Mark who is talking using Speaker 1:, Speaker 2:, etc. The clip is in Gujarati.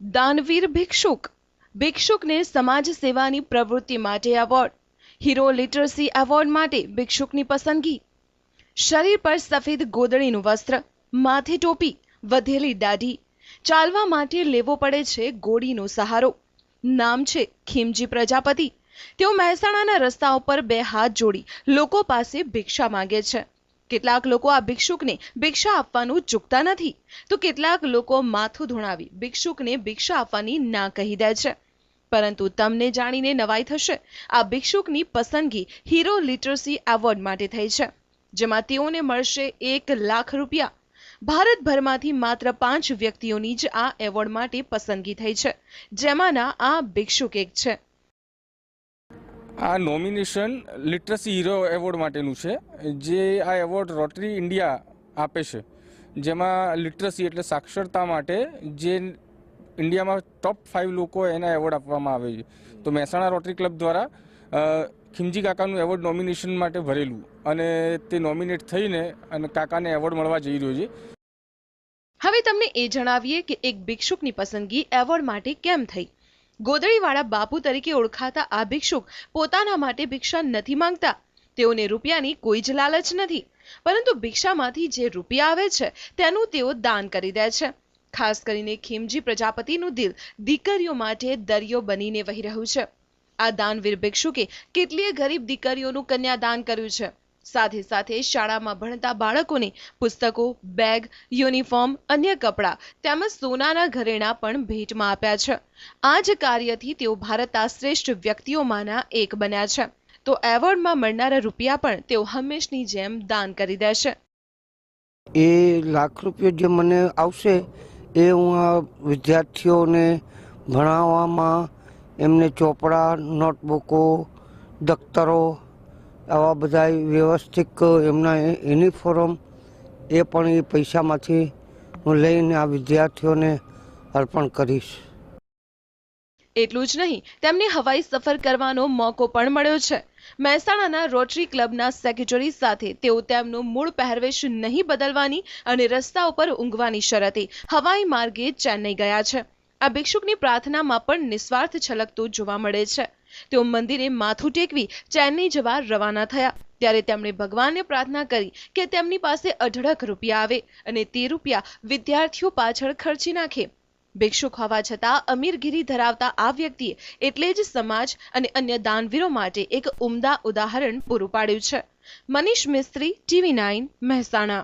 Speaker 1: દાનવીર ભિક્ષુક. ભિક્ષુકને સમાજ સેવાની પ્રવૃત્તિ માટે એવોર્ડ. હીરો લિટરસી એવોર્ડ માટે ભિક્ષુકની પસંદગી. શરીર પર સફેદ ગોદડીનું વસ્ત્ર, માથે ટોપી, વધેલી દાઢી. ચાલવા માટે લેવો પડે છે ગોળીનો સહારો. નામ છે ખીમજી પ્રજાપતિ. તેઓ મહેસાણાના રસ્તા ઉપર બે હાથ જોડી લોકો પાસે ભિક્ષા માંગે છે. કેટલાક લોકો આ ભિક્ષુકને ભિક્ષા આપવાનું ચૂકતા નથી, તો કેટલાક લોકો માથું ધોણાવી ભિક્ષુકને ભિક્ષા આપવાની ના કહી દે છે. પરંતુ તમને જાણીને નવાઈ થશે, આ ભિક્ષુકની પસંદગી હીરો લિટરસી એવોર્ડ માટે થઈ છે, જેમાં તેઓને મળશે 1 લાખ રૂપિયા. ભારતભરમાંથી માત્ર 5 વ્યક્તિઓની જ આ એવોર્ડ માટે પસંદગી થઈ છે, જેમાંના આ ભિક્ષુક એક છે.
Speaker 2: આ નોમિનેશન લિટરસી હીરો એવોર્ડ માટેનું છે, જે આ એવોર્ડ રોટરી ઇન્ડિયા આપે છે, જેમાં લિટરસી એટલે સાક્ષરતા માટે જે ઇન્ડિયામાં ટોપ 5 લોકો એના એવોર્ડ આપવામાં આવે છે. તો મહેસાણા રોટરી ક્લબ દ્વારા ખીમજી કાકાનું એવોર્ડ નોમિનેશન માટે ભરેલું, અને તે નોમિનેટ થઈને અને કાકાને એવોર્ડ મળવા જઈ રહ્યો છે.
Speaker 1: હવે તમને એ જણાવીએ કે એક ભિક્ષુકની પસંદગી એવોર્ડ માટે કેમ થઈ. ગોદડીવાળા બાપુ તરીકે ઓળખાતા આ ભિક્ષુક પોતાના માટે ભિક્ષા નથી માંગતા. તેઓને રૂપિયાની કોઈ જ લાલચ નથી, પરંતુ ભિક્ષામાંથી જે રૂપિયા આવે છે તેનું તેઓ દાન કરી દે છે. ખાસ કરીને ખીમજી પ્રજાપતિનું દિલ દીકરીઓ માટે દરિયો બનીને વહી રહ્યું છે. આ દાનવીર ભિક્ષુકે કેટલીય ગરીબ દીકરીઓનું કન્યાદાન કર્યું છે. સાથે સાથે શાળામાં ભણતા બાળકોને પુસ્તકો, બેગ, યુનિફોર્મ, અન્ય કપડાં તેમજ સોનાના ઘરેણાં પણ ભેટમાં આપ્યા છે. આ જ કાર્યથી તેઓ ભારતના શ્રેષ્ઠ વ્યક્તિઓમાંના એક બન્યા છે. તો એવોર્ડમાં મળનારા રૂપિયા પણ તેઓ હંમેશની જેમ દાન કરી દેશે.
Speaker 3: એ લાખ રૂપિયા જે મને આવશે એ હું આ વિદ્યાર્થીઓને ભણાવવામાં એમને ચોપડા, નોટબુકો, દફતરો, આવા બધા વ્યવસ્થિત એમના યુનિફોર્મ એ પણ એ પૈસામાંથી હું લઈને આ વિદ્યાર્થીઓને અર્પણ કરીશ.
Speaker 1: એટલું જ નહીં, તેમને હવાઈ સફર કરવાનો મોકો પણ મળ્યો છે. મહેસાણાના રોટરી ક્લબના સેક્રેટરી સાથે તેઓ તેમનો મૂળ પહેરવેશ નહીં બદલવાની અને રસ્તા ઉપર ઊંઘવાની શરતે હવાઈ માર્ગે ચેન્નઈ ગયા છે. આ ભિક્ષુકની પ્રાર્થનામાં પણ નિસ્વાર્થ છલકતો જોવા મળે છે. તેઓ મંદિરે માથું ટેકવી ચેન્નઈ જવા રવાના થયા, ત્યારે તેમણે ભગવાનને પ્રાર્થના કરી કે તેમની પાસે અઢળક રૂપિયા આવે અને તે રૂપિયા વિદ્યાર્થીઓ પાછળ ખર્ચી નાખે. ભિક્ષુક હોવા છતાં અમીરગીરી ધરાવતા આ વ્યક્તિએ એટલે જ સમાજ અને અન્ય દાનવીરો માટે એક ઉમદા ઉદાહરણ પૂરું પાડ્યું છે. મનીષ મિસ્ત્રી, TV9, મહેસાણા.